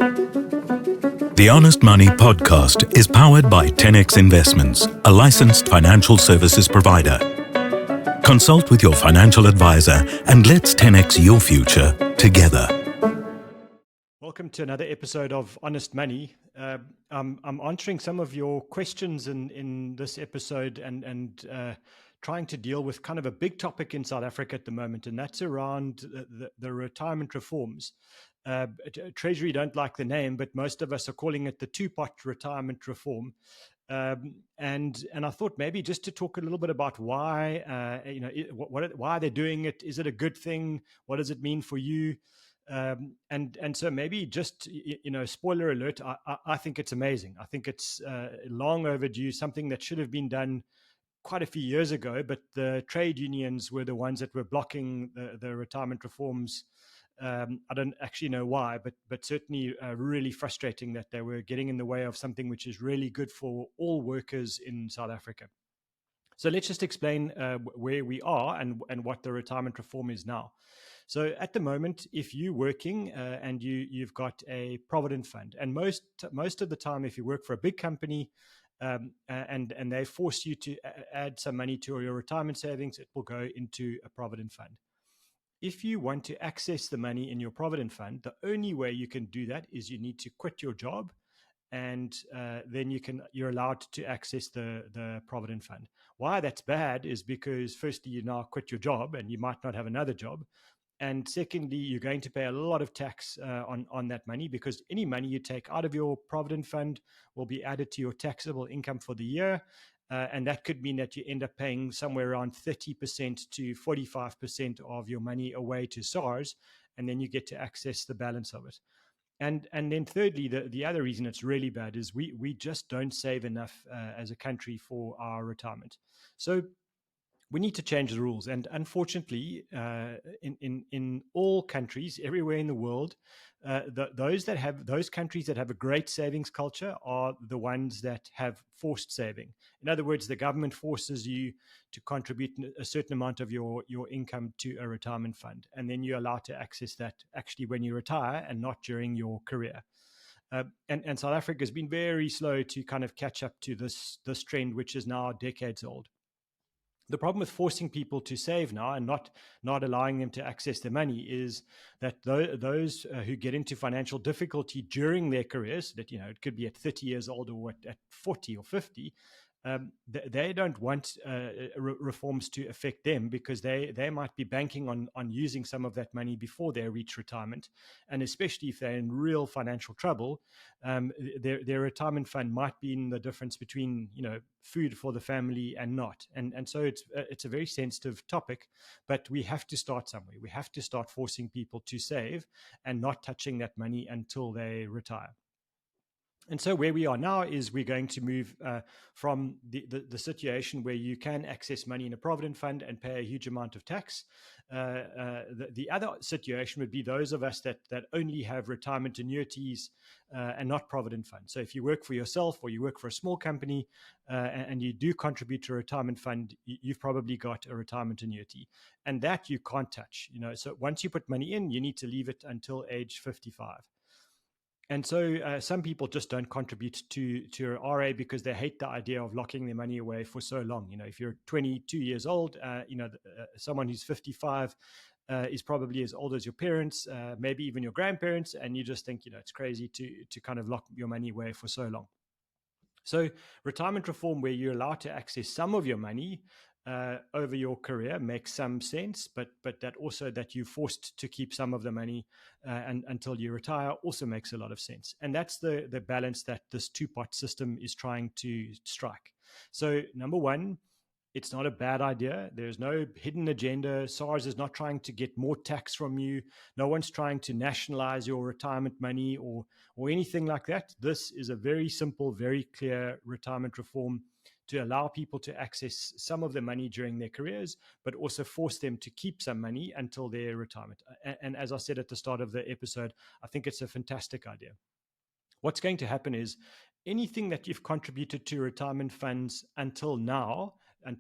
The Honest Money podcast is powered by 10x Investments, a licensed financial services provider. Consult with your financial advisor and let's 10x your future together. Welcome to another episode of Honest Money. I'm answering some of your questions in this episode and trying to deal with kind of a big topic in South Africa at the moment, and that's around the retirement reforms. Treasury don't like the name, but most of us are calling it the two-pot retirement reform. And I thought maybe just to talk a little bit about why, why they're doing it. Is it a good thing? What does it mean for you? And so maybe just, spoiler alert, I think it's amazing. I think it's long overdue, something that should have been done quite a few years ago, but the trade unions were the ones that were blocking the retirement reforms. I don't actually know why, but certainly really frustrating that they were getting in the way of something which is really good for all workers in South Africa. So let's just explain where we are and what the retirement reform is now. So at the moment, if you're working and you've got a Provident Fund, and most of the time, if you work for a big company and they force you to add some money to your retirement savings, it will go into a Provident Fund. If you want to access the money in your Provident Fund, the only way you can do that is you need to quit your job, and then you're allowed to access the Provident Fund. Why that's bad is because firstly, you now quit your job and you might not have another job. And secondly, you're going to pay a lot of tax on that money, because any money you take out of your Provident Fund will be added to your taxable income for the year. And that could mean that you end up paying somewhere around 30% to 45% of your money away to SARS, and then you get to access the balance of it. And then thirdly, the other reason it's really bad is we just don't save enough as a country for our retirement. So we need to change the rules. And unfortunately, in all countries, everywhere in the world, those countries that have a great savings culture are the ones that have forced saving. In other words, the government forces you to contribute a certain amount of your income to a retirement fund, and then you're allowed to access that actually when you retire and not during your career. And South Africa has been very slow to kind of catch up to this trend, which is now decades old. The problem with forcing people to save now and not allowing them to access their money is that those who get into financial difficulty during their careers, that it could be at 30 years old or at 40 or 50, they don't want reforms to affect them, because they might be banking on using some of that money before they reach retirement. And especially if they're in real financial trouble, their retirement fund might be in the difference between food for the family and not. And so it's a very sensitive topic, but we have to start somewhere. We have to start forcing people to save and not touching that money until they retire. And so where we are now is we're going to move from the situation where you can access money in a Provident Fund and pay a huge amount of tax. The other situation would be those of us that only have retirement annuities and not Provident Fund. So if you work for yourself or you work for a small company and you do contribute to a retirement fund, you've probably got a retirement annuity. And that you can't touch. So once you put money in, you need to leave it until age 55. And so some people just don't contribute to a RA because they hate the idea of locking their money away for so long. If you're 22 years old, someone who's 55 is probably as old as your parents, maybe even your grandparents, and you just think, it's crazy to kind of lock your money away for so long. So retirement reform, where you're allowed to access some of your money over your career, makes some sense, but that also that you're forced to keep some of the money until you retire also makes a lot of sense. And that's the balance that this two-pot system is trying to strike. So number one, it's not a bad idea. There's no hidden agenda. SARS is not trying to get more tax from you. No one's trying to nationalize your retirement money or anything like that. This is a very simple, very clear retirement reform to allow people to access some of the money during their careers, but also force them to keep some money until their retirement. And as I said at the start of the episode, I think it's a fantastic idea. What's going to happen is anything that you've contributed to retirement funds until now,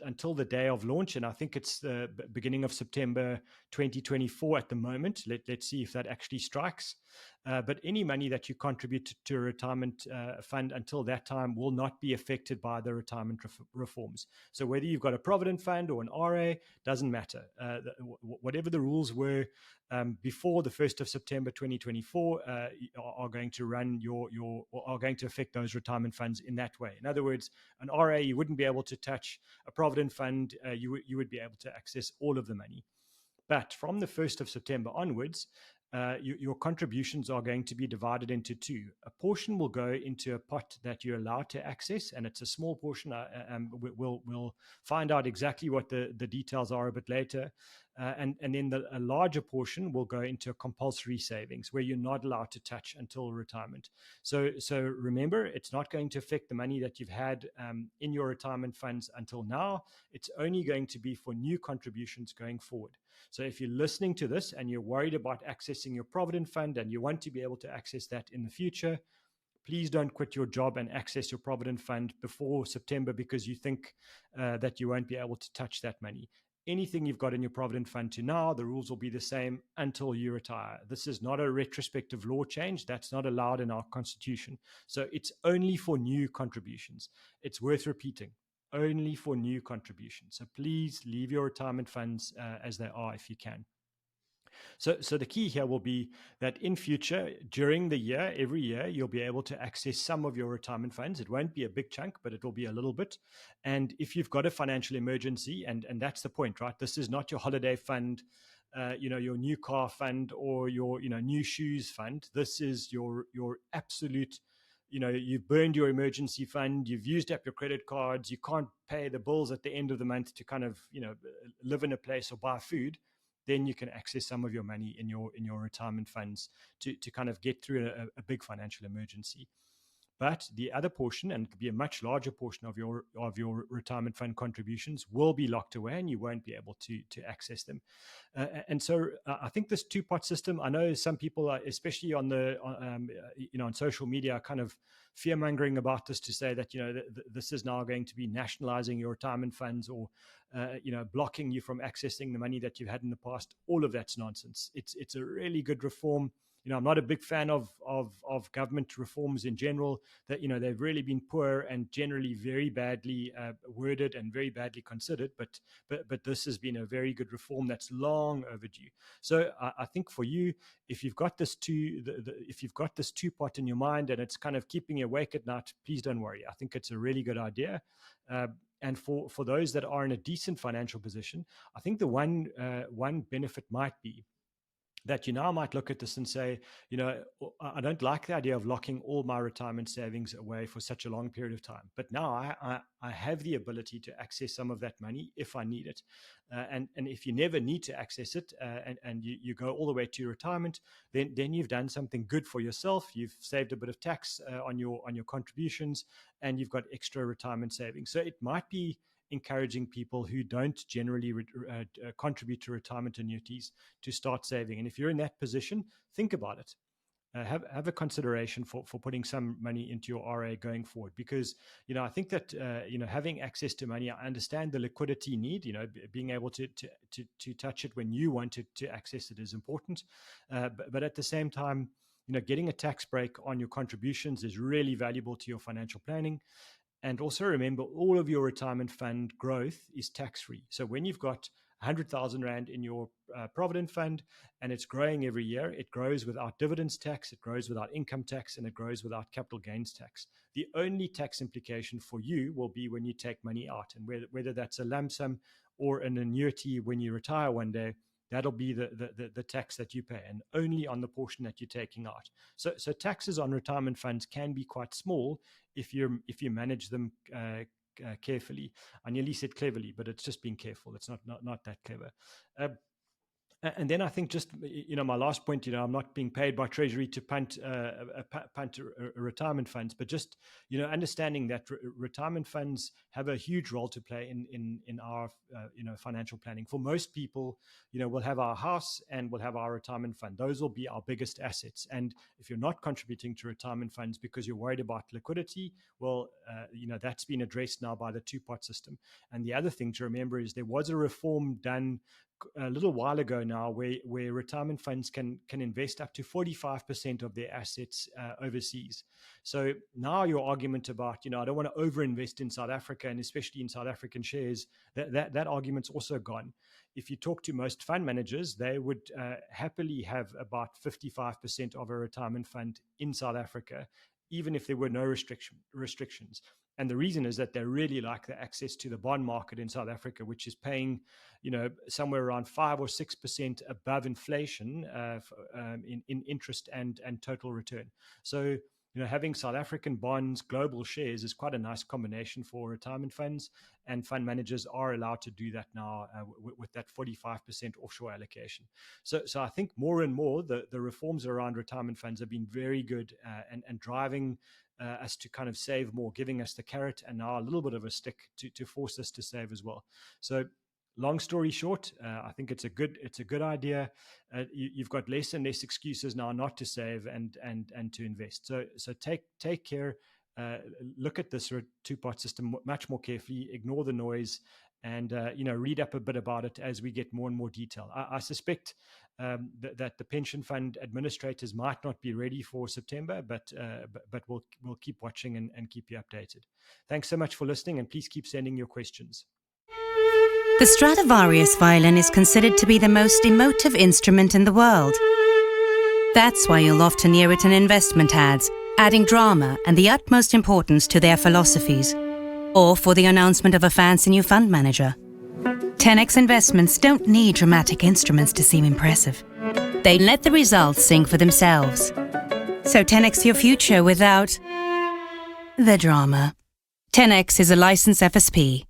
until the day of launch, and I think it's the beginning of September 2024 at the moment. Let's see if that actually strikes. But any money that you contribute to a retirement fund until that time will not be affected by the retirement reforms. So whether you've got a Provident Fund or an RA, doesn't matter. Whatever the rules were before the 1st of September 2024 are going to run are going to affect those retirement funds in that way. In other words, an RA, you wouldn't be able to touch. A Provident Fund, you would be able to access all of the money. But from the 1st of September onwards, your contributions are going to be divided into two. A portion will go into a pot that you're allowed to access, and it's a small portion. We'll find out exactly what the details are a bit later. And then a larger portion will go into a compulsory savings where you're not allowed to touch until retirement. So remember, it's not going to affect the money that you've had in your retirement funds until now. It's only going to be for new contributions going forward. So if you're listening to this and you're worried about accessing your Provident Fund and you want to be able to access that in the future, please don't quit your job and access your Provident Fund before September because you think that you won't be able to touch that money. Anything you've got in your Provident Fund to now, the rules will be the same until you retire. This is not a retrospective law change. That's not allowed in our Constitution. So it's only for new contributions. It's worth repeating. Only for new contributions. So please leave your retirement funds as they are if you can. So the key here will be that in future, during the year, every year, you'll be able to access some of your retirement funds. It won't be a big chunk, but it will be a little bit. And if you've got a financial emergency, and that's the point, right? This is not your holiday fund, your new car fund or your, new shoes fund. This is your absolute, you've burned your emergency fund, you've used up your credit cards, you can't pay the bills at the end of the month to kind of, live in a place or buy food. Then you can access some of your money in your retirement funds to kind of get through a big financial emergency. But the other portion, and it could be a much larger portion of your retirement fund contributions, will be locked away, and you won't be able to access them. And so, I think this two-pot system. I know some people, especially on on social media, are kind of fear-mongering about this to say that this is now going to be nationalizing your retirement funds or blocking you from accessing the money that you've had in the past. All of that's nonsense. It's a really good reform. I'm not a big fan of government reforms in general. That they've really been poor and generally very badly worded and very badly considered. But this has been a very good reform that's long overdue. So I think for you, if you've got this two pot in your mind and it's kind of keeping you awake at night, please don't worry. I think it's a really good idea. And for those that are in a decent financial position, I think the one benefit might be that you now might look at this and say, I don't like the idea of locking all my retirement savings away for such a long period of time. But now I have the ability to access some of that money if I need it. And if you never need to access it and you go all the way to your retirement, then you've done something good for yourself. You've saved a bit of tax on your contributions, and you've got extra retirement savings. So it might be encouraging people who don't generally contribute to retirement annuities to start saving. And if you're in that position, think about it. Have a consideration for putting some money into your RA going forward, because I think that having access to money, I understand the liquidity need. Being able to touch it when you want to access it is important, but at the same time, getting a tax break on your contributions is really valuable to your financial planning. And also remember, all of your retirement fund growth is tax-free. So when you've got 100,000 Rand in your Provident Fund and it's growing every year, it grows without dividends tax, it grows without income tax, and it grows without capital gains tax. The only tax implication for you will be when you take money out, and whether that's a lump sum or an annuity when you retire one day, that'll be the tax that you pay, and only on the portion that you're taking out. So taxes on retirement funds can be quite small if you manage them carefully. I nearly said cleverly, but it's just being careful. It's not that clever. And then I think just, my last point, I'm not being paid by Treasury to punt retirement funds, but just, understanding that retirement funds have a huge role to play in our, financial planning. For most people, we'll have our house and we'll have our retirement fund. Those will be our biggest assets. And if you're not contributing to retirement funds because you're worried about liquidity, well, that's been addressed now by the two-pot system. And the other thing to remember is there was a reform done a little while ago now, where retirement funds can invest up to 45% of their assets overseas. So now your argument about, I don't want to overinvest in South Africa, and especially in South African shares, that argument's also gone. If you talk to most fund managers, they would happily have about 55% of a retirement fund in South Africa, even if there were no restrictions. And the reason is that they really like the access to the bond market in South Africa, which is paying, somewhere around 5 or 6% above inflation in interest and total return. So, having South African bonds, global shares is quite a nice combination for retirement funds, and fund managers are allowed to do that now with that 45% offshore allocation. So I think more and more the reforms around retirement funds have been very good and driving us to kind of save more, giving us the carrot and now a little bit of a stick to force us to save as well. So long story short, I think it's a good idea. You've got less and less excuses now not to save and to invest. So take care. Look at this two-part system much more carefully. Ignore the noise, and read up a bit about it as we get more and more detail. I suspect that the pension fund administrators might not be ready for September, but we'll keep watching and keep you updated. Thanks so much for listening, and please keep sending your questions. The Stradivarius violin is considered to be the most emotive instrument in the world. That's why you'll often hear it in investment ads, adding drama and the utmost importance to their philosophies, or for the announcement of a fancy new fund manager. 10x investments don't need dramatic instruments to seem impressive. They let the results sing for themselves. So 10x your future without the drama. 10x is a licensed FSP.